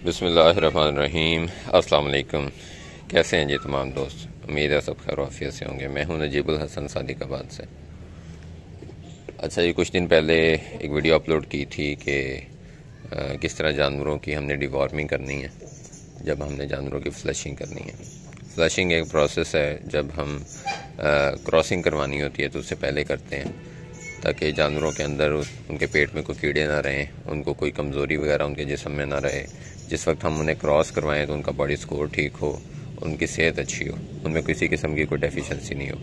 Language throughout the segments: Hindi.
बिस्मिल्लाहिर्रहमानिर्रहीम। अस्सलाम वालेकुम। कैसे हैं जी तमाम दोस्त? उम्मीद है सब खैर आफियत से होंगे। मैं हूं नजीबुल हसन सादिकाबाद से। अच्छा, ये कुछ दिन पहले एक वीडियो अपलोड की थी कि किस तरह जानवरों की हमने डिवॉर्मिंग करनी है जब हमने जानवरों की फ्लशिंग करनी है। फ्लशिंग एक प्रोसेस है, जब हम क्रॉसिंग करवानी होती है तो उससे पहले करते हैं ताकि जानवरों के अंदर उनके पेट में कोई कीड़े ना रहें, उनको कोई कमज़ोरी वगैरह उनके जिस्म में ना रहे। जिस वक्त हम उन्हें क्रॉस करवाएं तो उनका बॉडी स्कोर ठीक हो, उनकी सेहत अच्छी हो, उनमें किसी किस्म की कोई डेफिशिएंसी नहीं हो।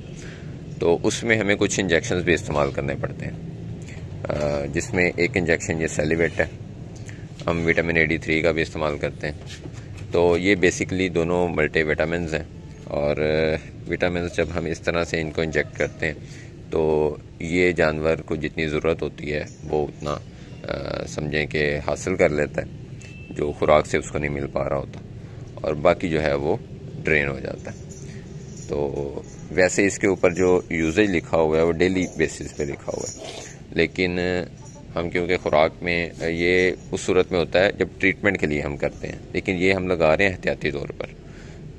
तो उसमें हमें कुछ इंजेक्शंस भी इस्तेमाल करने पड़ते हैं, जिसमें एक इंजेक्शन ये सेलिवेट है। हम विटामिन AD3 का भी इस्तेमाल करते हैं। तो ये बेसिकली दोनों मल्टी विटामिन्स हैं, और विटामिन जब हम इस तरह से इनको इंजेक्ट करते हैं तो ये जानवर को जितनी ज़रूरत होती है वो उतना समझें कि हासिल कर लेता है जो खुराक से उसको नहीं मिल पा रहा होता, और बाकी जो है वो ड्रेन हो जाता है। तो वैसे इसके ऊपर जो यूजेज लिखा हुआ है वो डेली बेसिस पे लिखा हुआ है, लेकिन हम क्योंकि खुराक में ये उस सूरत में होता है जब ट्रीटमेंट के लिए हम करते हैं, लेकिन ये हम लगा रहे हैं एहतियाती तौर पर।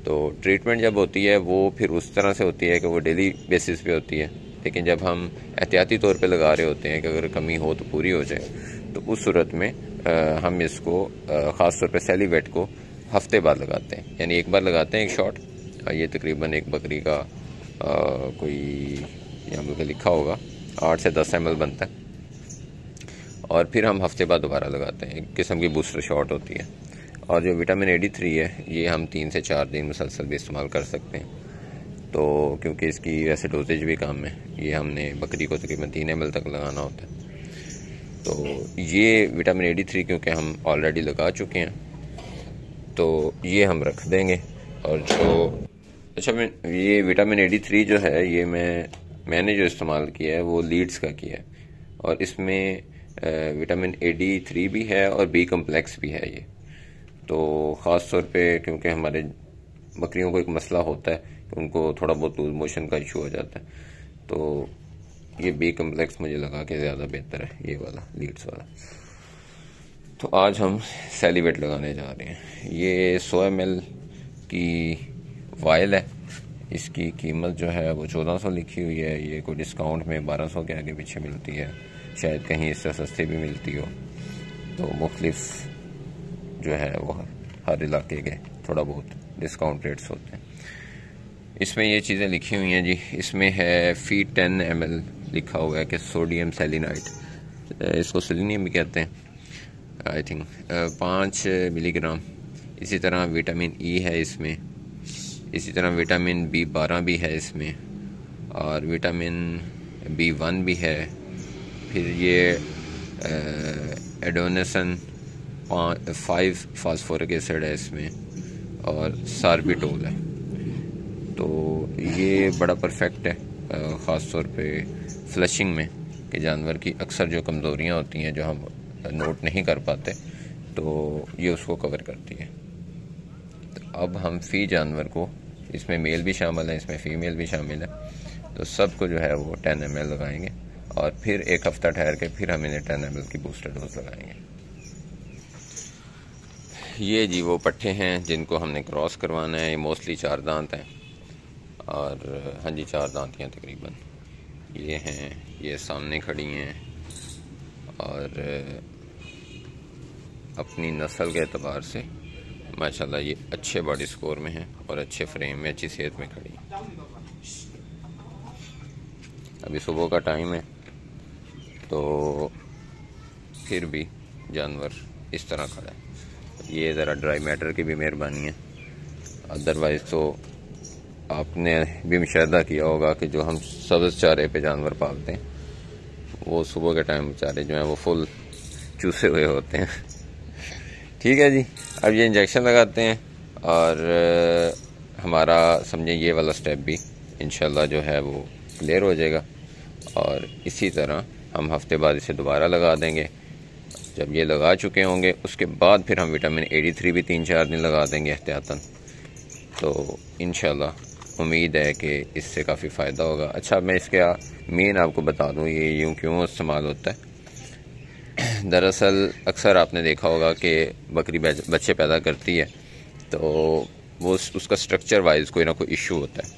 तो ट्रीटमेंट जब होती है वो फिर उस तरह से होती है कि वो डेली बेसिस पे होती है, लेकिन जब हम एहतियाती तौर पे लगा रहे होते हैं कि अगर कमी हो तो पूरी हो जाए, तो उस सूरत में हम इसको ख़ास तौर पे सेलिवेट को हफ्ते बाद लगाते हैं। यानी एक बार लगाते हैं एक शॉट, ये तकरीबन एक बकरी का कोई यहाँ पर लिखा होगा 8 से 10 ml बनता है, और फिर हम हफ्ते बाद दोबारा लगाते हैं। एक किस्म की बूस्टर शॉट होती है। और जो विटामिन AD3 है ये हम 3 से 4 दिन मुसलसल भी इस्तेमाल कर सकते हैं। तो क्योंकि इसकी वैसे डोजेज भी कम है, ये हमने बकरी को तकरीबन 3 ml तक लगाना होता है। तो ये विटामिन AD3 क्योंकि हम ऑलरेडी लगा चुके हैं तो ये हम रख देंगे। और जो अच्छा, ये विटामिन AD3 जो है ये मैंने जो इस्तेमाल किया है वो लीड्स का किया है, और इसमें विटामिन AD3 भी है और B कम्प्लेक्स भी है ये। तो ख़ास तौर पे क्योंकि हमारे बकरियों को एक मसला होता है कि उनको थोड़ा बहुत लूज मोशन का इशू हो जाता है, तो ये B कम्प्लेक्स मुझे लगा के ज़्यादा बेहतर है, ये वाला लीड्स वाला। तो आज हम सेलिवेट लगाने जा रहे हैं। ये 100 ml की वायल है। इसकी कीमत जो है वो 1400 लिखी हुई है। ये कोई डिस्काउंट में 1200 के आगे पीछे मिलती है, शायद कहीं इससे सस्ती भी मिलती हो। तो मुख्तलिफ जो है वो हर इलाके के थोड़ा बहुत डिस्काउंट रेट्स होते हैं। इसमें ये चीज़ें लिखी हुई हैं जी। इसमें है फी 10 ml लिखा हुआ है कि सोडियम सेलिनाइट, इसको सेलिनियम भी कहते हैं आई थिंक, 5 मिलीग्राम। इसी तरह विटामिन E है इसमें, इसी तरह विटामिन B12 भी है इसमें, और विटामिन B1 भी है। फिर ये एडोनेसन 5 फास्फोरिक एसिड है इसमें, और सार्बिटोल है। तो ये बड़ा परफेक्ट है ख़ास तौर पे फ्लशिंग में, कि जानवर की अक्सर जो कमज़ोरियाँ होती हैं जो हम नोट नहीं कर पाते, तो ये उसको कवर करती है। तो अब हम फ़ी जानवर को, इसमें मेल भी शामिल है, इसमें फ़ीमेल भी शामिल है, तो सबको जो है वो 10 ml लगाएंगे, और फिर एक हफ़्ता ठहर के फिर हम इन्हें 10 ml की बूस्टर डोज लगाएंगे। ये जी वो पट्ठे हैं जिनको हमने क्रॉस करवाना है। ये मोस्टली 4 दांत हैं, और हाँ जी 4 दांत हैं तकरीबन। ये हैं, ये सामने खड़ी हैं, और अपनी नस्ल के एतबार से माशाल्लाह ये अच्छे बॉडी स्कोर में हैं और अच्छे फ्रेम में, अच्छी सेहत में खड़ी हैं। अभी सुबह का टाइम है, तो फिर भी जानवर इस तरह खड़ा है। ये ज़रा ड्राई मैटर की भी मेहरबानी है, अदरवाइज़ तो आपने भी मुशाहिदा किया होगा कि जो हम सब्ज़ चारे पे जानवर पालते हैं वो सुबह के टाइम बेचारे जो हैं वो फुल चूसे हुए होते हैं। ठीक है जी, अब ये इंजेक्शन लगाते हैं, और हमारा समझे ये वाला स्टेप भी इंशाल्लाह जो है वो क्लियर हो जाएगा। और इसी तरह हम हफ्ते बाद इसे दोबारा लगा देंगे। जब ये लगा चुके होंगे उसके बाद फिर हम विटामिन AD3 भी 3-4 दिन लगा देंगे एहतियातन। तो इंशाल्लाह उम्मीद है कि इससे काफ़ी फ़ायदा होगा। अच्छा, मैं इसके मेन आपको बता दूं ये यूँ क्यों इस्तेमाल होता है। दरअसल अक्सर आपने देखा होगा कि बकरी बच्चे पैदा करती है तो वो उसका स्ट्रक्चर वाइज कोई ना कोई इशू होता है,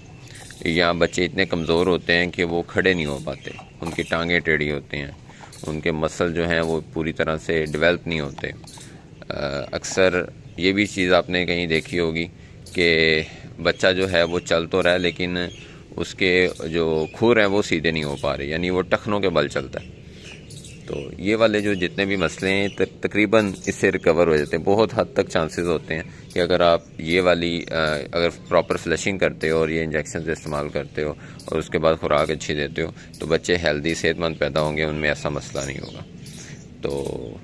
या बच्चे इतने कमज़ोर होते हैं कि वो खड़े नहीं हो पाते, उनकी टांगें टेढ़ी होती हैं, उनके मसल जो हैं वो पूरी तरह से डेवलप नहीं होते। अक्सर ये भी चीज़ आपने कहीं देखी होगी कि बच्चा जो है वो चल तो रहा है लेकिन उसके जो खुर हैं वो सीधे नहीं हो पा रहे, यानी वो टखनों के बल चलता है। तो ये वाले जो जितने भी मसले हैं तकरीबन इससे रिकवर हो जाते हैं। बहुत हद तक चांसेस होते हैं कि अगर आप ये वाली अगर प्रॉपर फ्लशिंग करते हो और ये इंजेक्शन इस्तेमाल करते हो और उसके बाद खुराक अच्छी देते हो तो बच्चे हेल्दी सेहतमंद पैदा होंगे, उनमें ऐसा मसला नहीं होगा। तो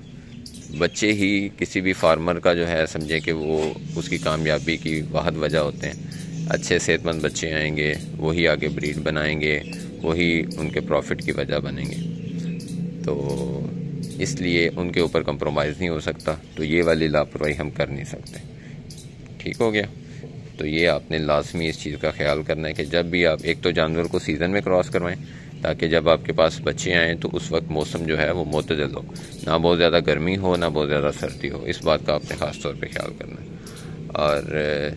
बच्चे ही किसी भी फार्मर का जो है समझे कि वो उसकी कामयाबी की वाहद वजह होते हैं। अच्छे सेहतमंद बच्चे आएंगे, वही आगे ब्रीड बनाएंगे, वही उनके प्रॉफिट की वजह बनेंगे। तो इसलिए उनके ऊपर कंप्रोमाइज़ नहीं हो सकता, तो ये वाली लापरवाही हम कर नहीं सकते। ठीक हो गया। तो ये आपने लाजमी इस चीज़ का ख्याल करना है कि जब भी आप एक तो जानवर को सीज़न में क्रॉस करवाएं ताकि जब आपके पास बच्चे आएँ तो उस वक्त मौसम जो है वो मुतदल हो, ना बहुत ज़्यादा गर्मी हो ना बहुत ज़्यादा सर्दी हो। इस बात का आपने ख़ास तौर पे ख्याल करना है। और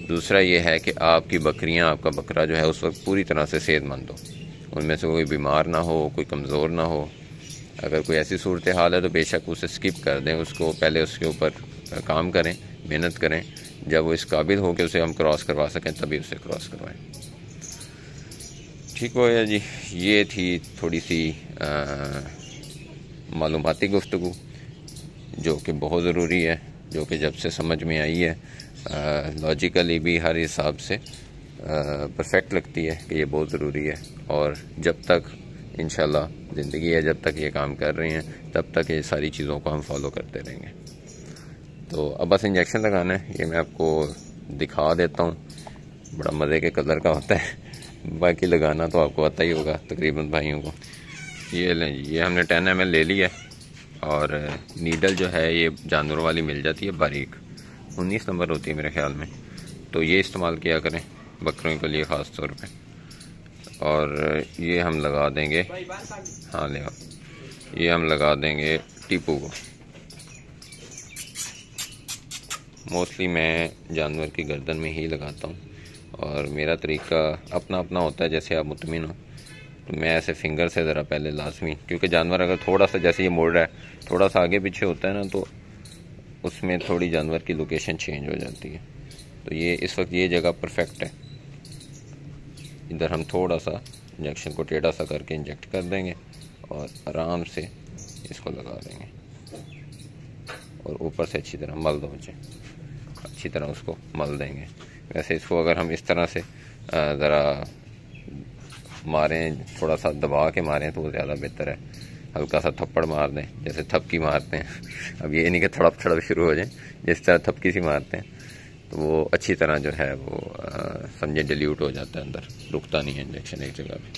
दूसरा ये है कि आपकी बकरियां, आपका बकरा जो है उस वक्त पूरी तरह से सेहतमंद हो, उनमें से कोई बीमार ना हो, कोई कमज़ोर ना हो। अगर कोई ऐसी सूरत हाल है तो बेशक उसे स्किप कर दें, उसको पहले उसके ऊपर काम करें, मेहनत करें, जब वो इस काबिल हो कि उसे हम क्रॉस करवा सकें तभी उसे क्रॉस करवाएं। ठीक हो गया जी। ये थी थोड़ी सी मालूमाती गुफ्तगू जो कि बहुत ज़रूरी है, जो कि जब से समझ में आई है लॉजिकली भी हर हिसाब से परफेक्ट लगती है कि ये बहुत ज़रूरी है। और जब तक इंशाल्लाह ज़िंदगी है, जब तक ये काम कर रहे हैं तब तक ये सारी चीज़ों को हम फॉलो करते रहेंगे। तो अब बस इंजेक्शन लगाना है, ये मैं आपको दिखा देता हूँ। बड़ा मज़े के कलर का होता है, बाकी लगाना तो आपको पता ही होगा तकरीबन भाइयों को। ये लें जी, ये हमने 10 ml ले लिया और नीडल जो है ये जानवरों वाली मिल जाती है बारीक, 19 नंबर होती है मेरे ख्याल में। तो ये इस्तेमाल किया करें बकरों के लिए ख़ास तौर पे। और ये हम लगा देंगे, हाँ ले आओ, ये हम लगा देंगे टीपू को। मोस्टली मैं जानवर की गर्दन में ही लगाता हूँ और मेरा तरीका अपना अपना होता है, जैसे आप मुतमिन हो। तो मैं ऐसे फिंगर से ज़रा पहले लाजमी, क्योंकि जानवर अगर थोड़ा सा जैसे ये मोड़ रहा है, थोड़ा सा आगे पीछे होता है ना, तो उसमें थोड़ी जानवर की लोकेशन चेंज हो जाती है। तो ये इस वक्त ये जगह परफेक्ट है, इधर हम थोड़ा सा इंजेक्शन को टेढ़ा सा करके इंजेक्ट कर देंगे और आराम से इसको लगा देंगे और ऊपर से अच्छी तरह मल दो, अच्छी तरह उसको मल देंगे। वैसे इसको अगर हम इस तरह से ज़रा मारें, थोड़ा सा दबा के मारें तो वो ज़्यादा बेहतर है। हल्का सा थप्पड़ मार दें जैसे थपकी मारते हैं। अब ये नहीं कि थड़प थड़प शुरू हो जाए, जिस तरह थपकी सी मारते हैं तो वो अच्छी तरह जो है वो समझे डिल्यूट हो जाता है, अंदर रुकता नहीं है इंजेक्शन एक जगह पे।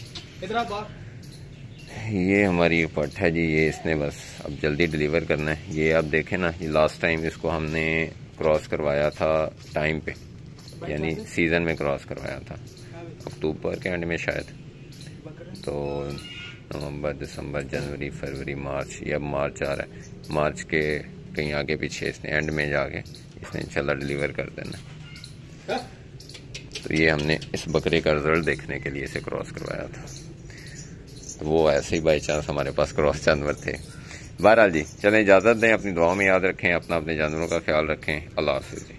ये हमारी पट है जी, ये इसने बस अब जल्दी डिलीवर करना है। ये आप देखें ना, ये लास्ट टाइम इसको हमने क्रॉस करवाया था टाइम पे, यानी सीज़न में क्रॉस करवाया था, अक्टूबर के एंड में शायद। तो नवंबर, दिसंबर, जनवरी, फरवरी, मार्च, ये अब मार्च आ रहा है। मार्च के कहीं आगे पीछे इसने एंड में जाके इसने इंशाल्लाह डिलीवर कर देना। तो ये हमने इस बकरे का रिजल्ट देखने के लिए इसे क्रॉस करवाया था। तो वो ऐसे ही बाई चांस हमारे पास क्रॉस जानवर थे। बहरहाल जी, चलें इजाज़त दें, अपनी दुआओं में याद रखें, अपने जानवरों का ख्याल रखें। अल्लाह हाफ़िज़।